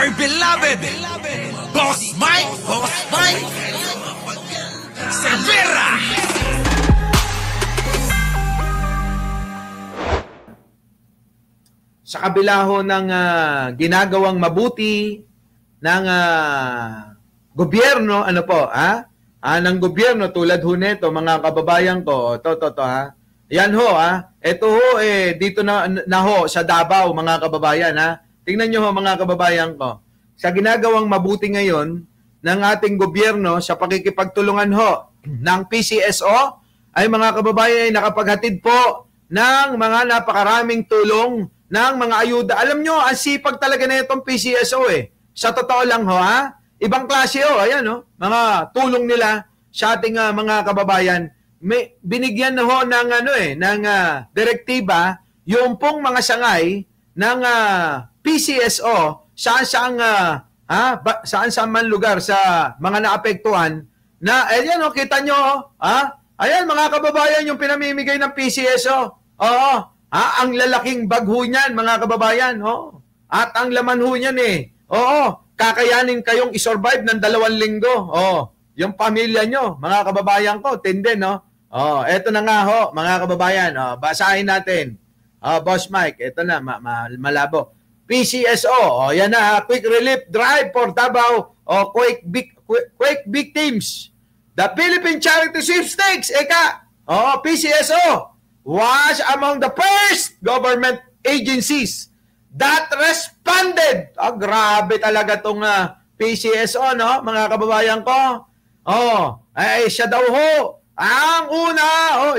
my beloved Boss Mike Cervera. Sa kabila ho ng ginagawang mabuti ng gobyerno, ano po, ng gobyerno tulad ho nito, mga kababayan ko, to ha. Yan ho, ito ho, dito na ho sa Davao, mga kababayan, Tingnan nyo ho, mga kababayan ko. Sa ginagawang mabuti ngayon ng ating gobyerno sa pakikipagtulungan ho ng PCSO, ay mga kababayan ay nakapaghatid po ng mga napakaraming tulong ng mga ayuda. Alam nyo, ang sipag talaga na itong PCSO Sa totoo lang ho, ibang klase ho, ayan mga tulong nila sa ating mga kababayan. May binigyan na ho ng ng direktiba yung pong mga sangay ng PCSO saan man lugar sa mga naapektuhan na ayan kita nyo ayan mga kababayan yung pinamimigay ng PCSO. Ang lalaking bag ho niyan, mga kababayan, at ang laman ho niyan kakayanin kayong isurvive ng 2 linggo. Yung pamilya nyo, mga kababayan ko, tindi, eto na nga ho, mga kababayan, basahin natin. Boss Mike, eto na, malabo. PCSO, yan na, quick relief drive for Davao, quake victims. The Philippine Charity Sweepstakes, PCSO, was among the first government agencies that responded. Grabe talaga itong PCSO, mga kababayan ko. Siya daw ho, ang una,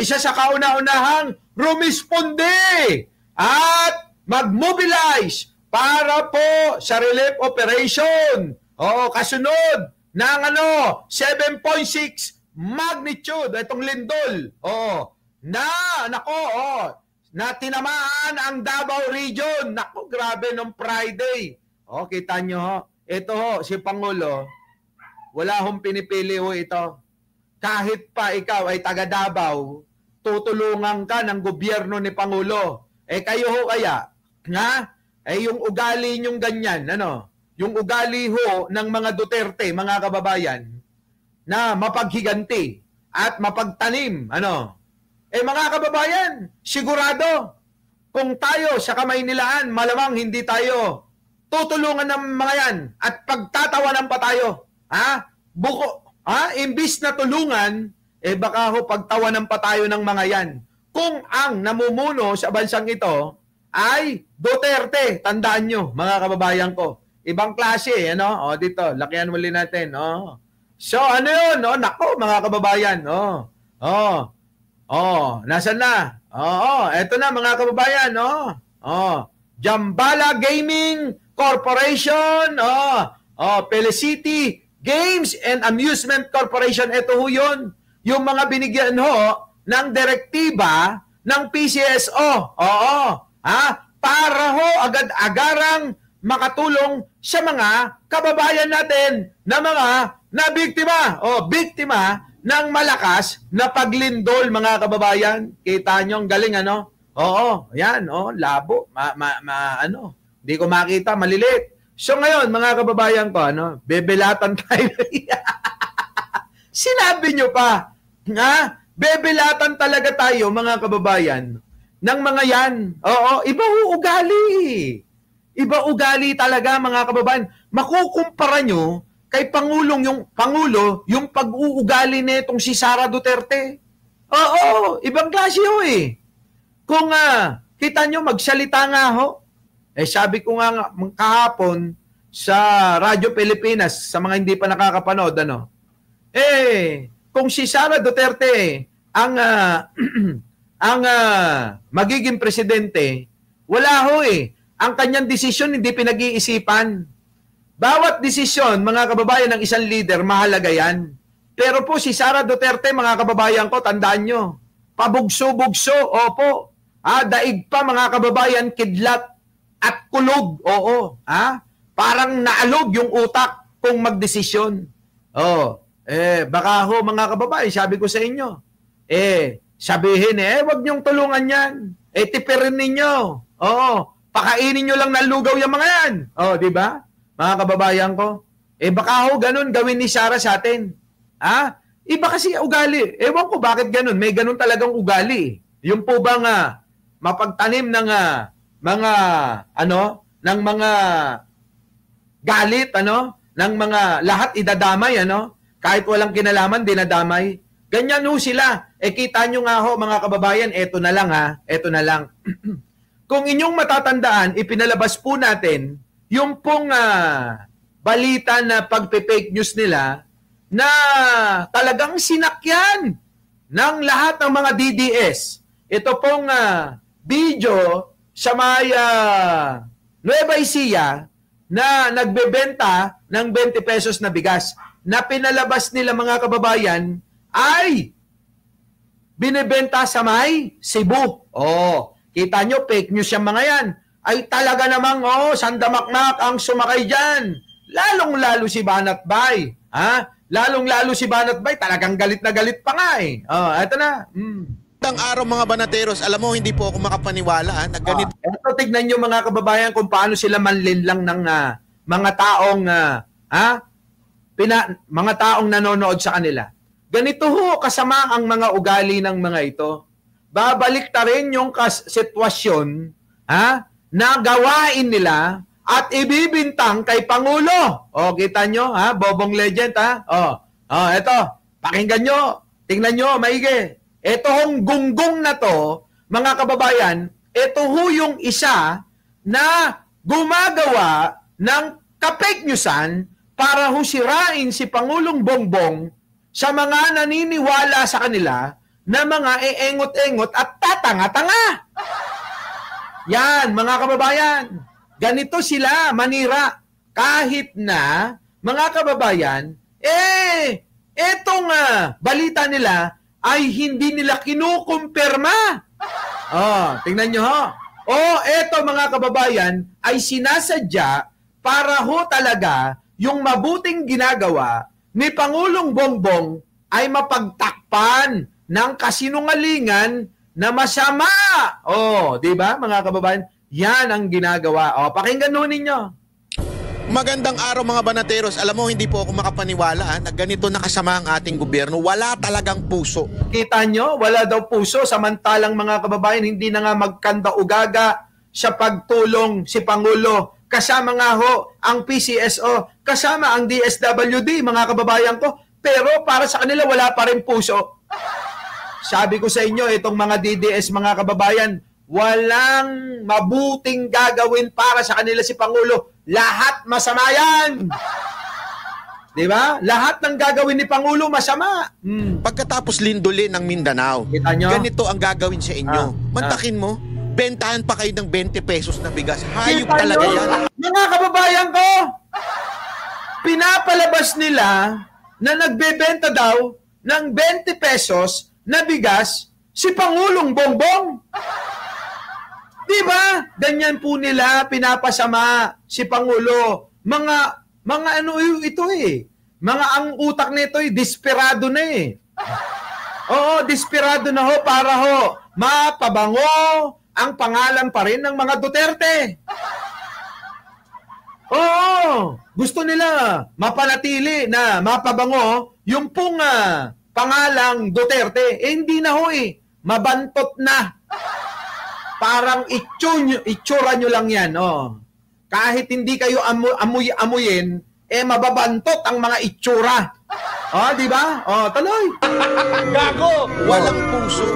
isa sa kauna-unahang rumisponde at mag-mobilize para po sa relief operation. Kasunod ng 7.6 magnitude itong lindol. Na tinamaan ang Davao region. Naku, grabe nung Friday. Kita nyo ho. Ito ho, si Pangulo, wala hong pinipili ho ito. Kahit pa ikaw ay taga Davao, tutulungan ka ng gobyerno ni Pangulo. Kayo ho kaya, yung ugali nyong ganyan, yung ugali ho ng mga Duterte, mga kababayan, na mapaghiganti at mapagtanim, mga kababayan, sigurado, kung tayo sa Kamaynilaan, malamang hindi tayo tutulungan ng mga yan at pagtatawanan pa tayo. Imbis na tulungan, baka ho pagtawanan pa tayo ng mga yan. Kung ang namumuno sa bansang ito ay Duterte, tandaan nyo, mga kababayan ko. Ibang klase, dito, lakihan muli natin, So, yun, nako, mga kababayan, nasaan na? Eto na, mga kababayan, Jambala Gaming Corporation, Felicity Games and Amusement Corporation, ito ho yun. Yung mga binigyan ho ng direktiba ng PCSO. Para ho agad-agarang makatulong sa mga kababayan natin na mga nabiktima biktima ng malakas na paglindol, mga kababayan. Kita nyo, ang galing, yan, labo. Hindi ko makita, malilit. So ngayon, mga kababayan ko, bebelatan tayo. Sinabi nyo pa, bebelatan talaga tayo, mga kababayan, ng mga yan. Iba ugali. Iba ugali talaga, mga kababayan. Makukumpara nyo kay Pangulo yung pag-uugali nitong si Sara Duterte. Ibang klase ho Kung kita nyo, magsalita nga ho. Sabi ko nga kahapon sa Radyo Pilipinas, sa mga hindi pa nakakapanood, kung si Sara Duterte ang magiging presidente, wala ho Ang kanyang desisyon hindi pinag-iisipan. Bawat desisyon, mga kababayan, ng isang leader, mahalaga yan. Pero po si Sara Duterte, mga kababayan ko, tandaan nyo, pabugso-bugso, opo. Daig pa, mga kababayan, kidlat at kulog, parang naalog yung utak kung magdesisyon. Baka ho, mga kababayan, sabi ko sa inyo, sabihin, wag niyong tulungan yan. Tipirin ninyo. Pakainin nyo lang ng lugaw yung mga yan. Di ba? mga kababayan ko. Baka ho ganun gawin ni Sarah sa atin. Ha? Iba kasi ugali. Ewan ko bakit ganun. May ganun talagang ugali. Yung po bang mapagtanim ng mga ng mga galit, ng mga lahat idadamay, kahit walang kinalaman, dinadamay. Ganyan ho sila. Kita nyo nga ho, mga kababayan, eto na lang eto na lang. Kung inyong matatandaan, ipinalabas po natin yung pong balita na pagpe-fake news nila na talagang sinakyan ng lahat ng mga DDS. Ito pong video sa may Nueva Ecija na nagbebenta ng 20 pesos na bigas na pinalabas nila, mga kababayan, ay binibenta sa may Cebu. Kita nyo, fake news yung mga yan. Ay talaga namang, sandamakmak ang sumakay dyan. Lalong-lalo si Banat Bay. Lalong-lalo si Banat Bay, talagang galit na galit pa nga Eto na. Magandang araw mga banateros. Alam mo, hindi po ako makapaniwala na ganito. Eto, tignan nyo mga kababayan kung paano sila manlinlang ng mga taong mga taong nanonood sa kanila. Ganito ho kasama ang mga ugali ng mga ito. Babalik ta rin yung sitwasyon na gawain nila at ibibintang kay Pangulo. Kita nyo, Bobong Legend, eto, pakinggan nyo, tingnan nyo, maigi. Ito hong gunggong na to, mga kababayan, ito ho yung isa na gumagawa ng ka-fake newsan para ho sirain si Pangulong Bongbong sa mga naniniwala sa kanila na mga eengot-engot at tatanga-tanga. Yan, mga kababayan. Ganito sila manira. Kahit na, mga kababayan, etong balita nila ay hindi nila kinukumpirma. Tingnan nyo ho. Eto mga kababayan ay sinasadya para ho talaga yung mabuting ginagawa ni Pangulong Bongbong ay mapagtakpan ng kasinungalingan na masama. Di ba mga kababayan? Yan ang ginagawa. Pakinggan ho ninyo. Magandang araw mga banateros. Alam mo, hindi po ako makapaniwala na ganito nakasama ang ating gobyerno. Wala talagang puso. Kita nyo, wala daw puso. Samantalang mga kababayan, hindi na nga magkanda-ugaga sa pagtulong si Pangulo. Kasama nga ho ang PCSO, kasama ang DSWD, mga kababayan ko. Pero para sa kanila, wala pa rin puso. Sabi ko sa inyo, itong mga DDS, mga kababayan, walang mabuting gagawin para sa kanila si Pangulo. Lahat masama yan. Di ba? Lahat ng gagawin ni Pangulo masama. Pagkatapos lindolin ng Mindanao, ganito ang gagawin sa inyo. Mantakin mo, bentahan pa kayo ng 20 pesos na bigas. Hayop talaga yan. Mga kababayan ko, pinapalabas nila na nagbebenta daw ng 20 pesos na bigas si Pangulong Bongbong. Diba? Ganyan po nila pinapasama si Pangulo. Mga ano ito Mga ang utak nito desperado na desperado na ho para ho mapabango ang pangalan pa rin ng mga Duterte. Gusto nila mapanatili na mapabango yung pong pangalang Duterte. Hindi na ho mabantot na. Parang itsura nyo lang yan. Kahit hindi kayo amuyin, mababantot ang mga itsura. Di ba? Tuloy. Gago! Walang puso.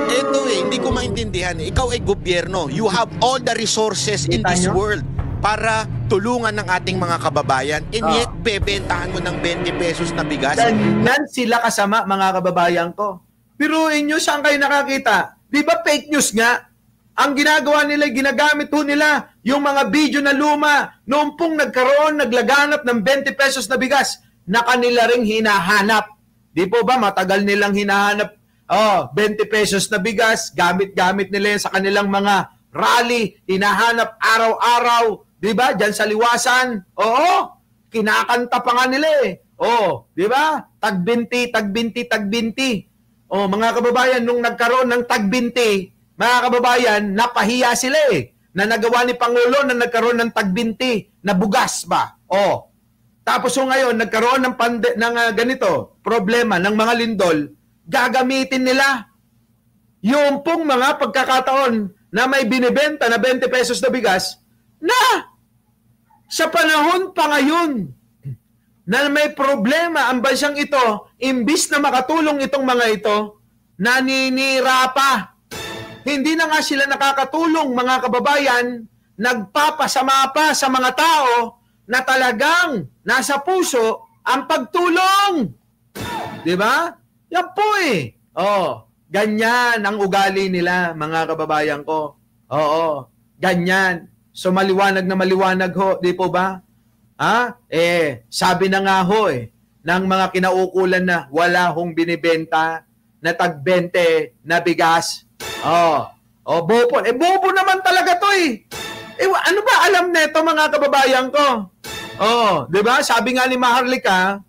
Ito hindi ko maintindihan. Ikaw ay gobyerno. You have all the resources in this world para tulungan ng ating mga kababayan. And yet, bebentahan mo ng 20 pesos na bigas. Ganyan sila kasama, mga kababayan ko. Pero inyo, saan kayo nakakita? Di ba fake news nga? Ang ginagawa nila, ginagamit ho nila yung mga video na luma noong pong naglaganap ng 20 pesos na bigas na kanila ring hinahanap. Di po ba matagal nilang hinahanap 20 pesos na bigas, gamit-gamit nila yan sa kanilang mga rally, hinahanap araw-araw, di ba? Diyan sa liwasan. Kinakanta pa nga nila di ba? Tagbinti, tagbinti, tagbinti. Mga kababayan, nung nagkaroon ng tagbinti, mga kababayan, napahiya sila na nagawa ni Pangulo na nagkaroon ng tagbinti na bugas ba? O, tapos ngayon, nagkaroon ng ganito, problema ng mga lindol, gagamitin nila yung pong mga pagkakataon na may binibenta na 20 pesos na bigas na sa panahon pa ngayon na may problema ang bansang ito, imbis na makatulong itong mga ito, naninira pa. Hindi na nga sila nakakatulong, mga kababayan, nagpapasama pa sa mga tao na talagang nasa puso ang pagtulong. Di ba? Yan po eh. Oh, ganyan ang ugali nila, mga kababayan ko. Oo, ganyan. So maliwanag na maliwanag ho, di po ba? Sabi na nga ho ng mga kinaukulan na wala hong binibenta na tag-20 na bigas. Bobo. Bobo naman talaga to ano ba alam nito, mga kababayan ko? Di ba? Sabi nga ni Maharlika,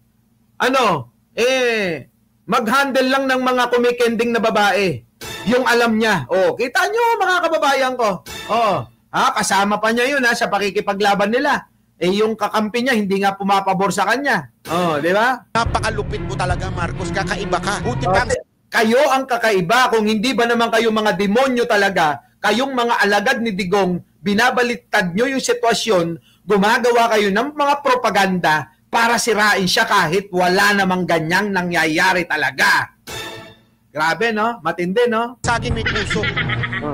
mag-handle lang ng mga kumikending na babae. Yung alam niya. Kita nyo, mga kababayan ko. Kasama pa niya yun sa pakikipaglaban nila. Yung kakampi niya, hindi nga pumapabor sa kanya. Di ba? Napakalupit mo talaga, Marcos. Kakaiba ka. Buti pang... Kayo ang kakaiba. Kung hindi ba naman kayo mga demonyo talaga, kayong mga alagad ni Digong, binabaliktad nyo yung sitwasyon, gumagawa kayo ng mga propaganda para sirain siya kahit wala namang ganyang nangyayari talaga. Grabe, no? Matindi, no? Saging may puso.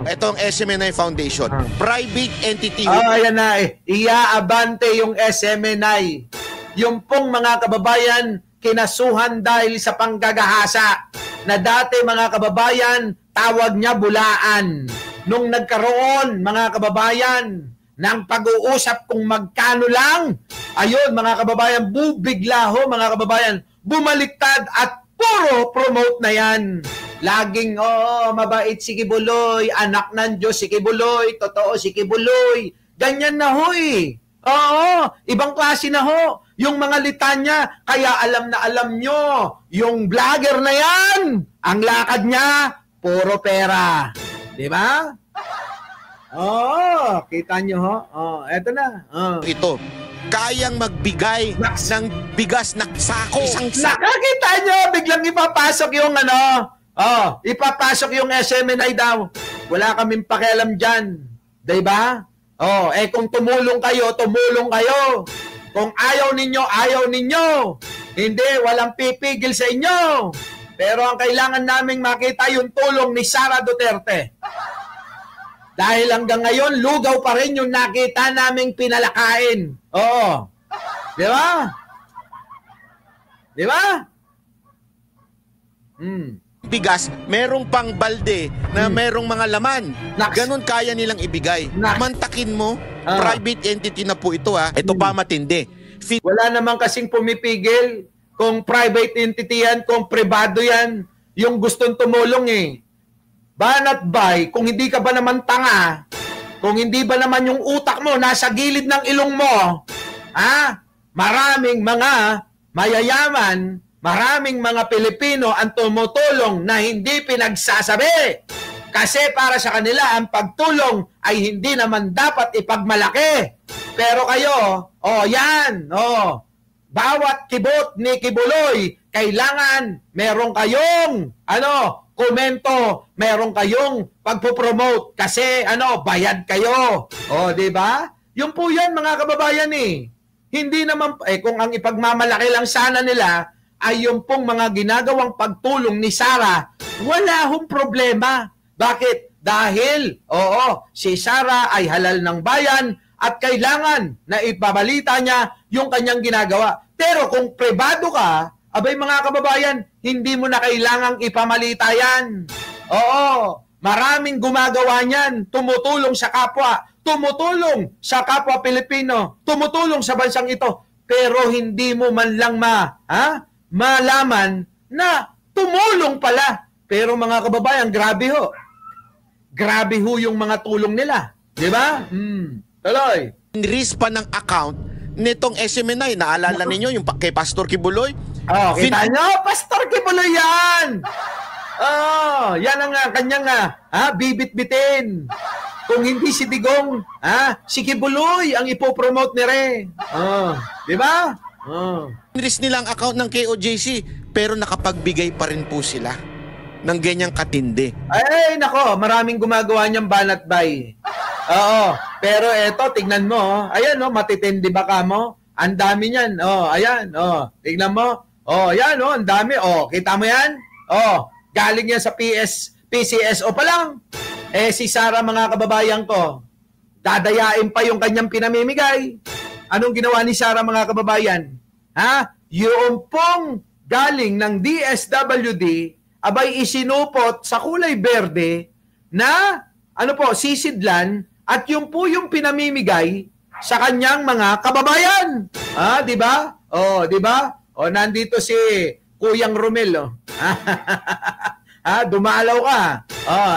Ito ang SMNI Foundation. Private entity. Ayan na Iaabante yung SMNI. Yung pong mga kababayan, kinasuhan dahil sa panggagahasa na dati, mga kababayan, tawag niya bulaan. Nung nagkaroon, mga kababayan, ng pag-uusap kung magkano lang, ayun, mga kababayan, bubigla ho, mga kababayan, bumaliktad at puro promote na yan. Laging, mabait si Kibuloy, anak ng Diyos si Kibuloy, totoo si Kibuloy. Ganyan na ho ibang klase na ho. Yung mga litanya, kaya alam na alam nyo, yung vlogger na yan, ang lakad niya, puro pera. Di ba? Kita nyo ho. Eto na. Ito, kayang magbigay ng bigas na sako. Isang sako. Nakakita nyo, biglang ipapasok yung ipapasok yung SMNI daw. Wala kaming pakialam dyan. Diba? Kung tumulong kayo, tumulong kayo. Kung ayaw ninyo. Hindi, walang pipigil sa inyo. Pero ang kailangan naming makita yung tulong ni Sara Duterte. Dahil hanggang ngayon, lugaw pa rin yung nakita naming pinalakain. Di ba? Di ba? Bigas, merong pang balde na merong mga laman. Ganon kaya nilang ibigay. Mantakin mo, private entity na po ito Ito pa matindi. Wala naman kasing pumipigil kung private entity yan, kung privado yan, yung gustong tumulong Banat bay, kung hindi ka ba naman tanga, kung hindi ba naman yung utak mo nasa gilid ng ilong mo, maraming mga mayayaman, maraming mga Pilipino ang tumutulong na hindi pinagsasabi. Kasi para sa kanila, ang pagtulong ay hindi naman dapat ipagmalaki. Pero kayo, bawat kibot ni Kibuloy, kailangan meron kayong, komento, meron kayong pagpo-promote kasi, bayad kayo. Di ba? Yung po yan, mga kababayan Hindi naman, kung ang ipagmamalaki lang sana nila, ay yung pong mga ginagawang pagtulong ni Sara, wala hong problema. Bakit? Dahil, si Sara ay halal ng bayan at kailangan na ipabalita niya yung kanyang ginagawa. Pero kung pribado ka, abay mga kababayan, hindi mo na kailangang ipamalita yan. Maraming gumagawa niyan, tumutulong sa kapwa Pilipino, tumutulong sa bansang ito, pero hindi mo man lang malaman na tumulong pala. Pero mga kababayan, grabe ho. Grabe ho yung mga tulong nila. Di ba? Tuloy. Risk pa ng account nitong SMNI. Naalala ninyo yung kay Pastor Kibuloy? Kita nyo? Pastor Kibuloy yan! Yan ang kanyang bibit-bitin. Kung hindi si Digong, si Kibuloy ang ipopromote ni Re. Di ba? Nilist nila ang account ng KOJC, pero nakapagbigay pa rin po sila ng ganyang katindi. Ay, nako, maraming gumagawa niyang banat-bay. Oo, pero eto, tignan mo. Ayan, matitindi ba ka mo? Ang dami niyan. Ayan, tignan mo. Ayan, ang dami. Kita mo yan? Galing yan sa PCSO pa lang. Si Sara, mga kababayan ko, dadayain pa yung kanyang pinamimigay. Anong ginawa ni Sara, mga kababayan? Yung pong galing ng DSWD, abay isinupot sa kulay berde na, sisidlan, at yung po yung pinamimigay sa kanyang mga kababayan. Di ba? Di ba? Nandito si Kuyang Romel. Dumalaw ka.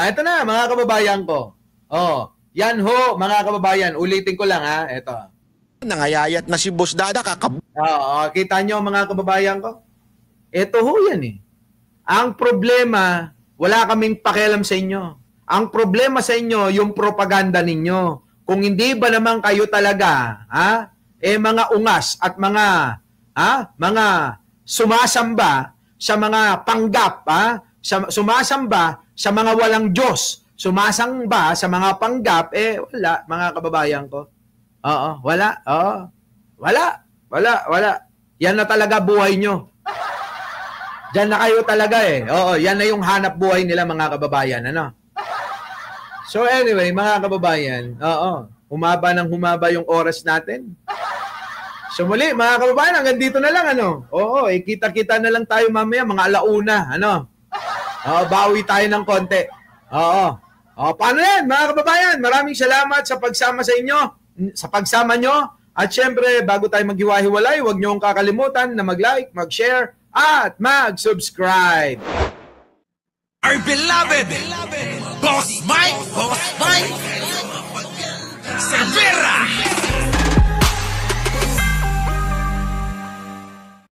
Ito na, mga kababayan ko. Yan ho, mga kababayan. Ulitin ko lang, Ito. Nangayayat na si Boss Dada, Kita nyo, mga kababayan ko? Ito ho yan eh. Ang problema, wala kaming pakialam sa inyo. Ang problema sa inyo, yung propaganda ninyo. Kung hindi ba naman kayo talaga, mga ungas at mga sumasamba sa mga panggap, sumasamba sa mga walang Diyos, sumasamba sa mga panggap, wala, mga kababayan ko. Wala. Wala. Yan na talaga buhay nyo. Diyan na kayo talaga yan na yung hanap buhay nila, mga kababayan. So anyway, mga kababayan, humaba yung oras natin. So muli, mga kababayan, hanggang dito na lang, kita-kita na lang tayo mamaya, mga alauna, bawi tayo ng konti. Paano yan, mga kababayan? Maraming salamat sa pagsama sa inyo, sa pagsama nyo. At syempre, bago tayo maghiwa-hiwalay, huwag nyo kakalimutan na mag-like, mag-share, at mag-subscribe. Our beloved Boss Mike Severa.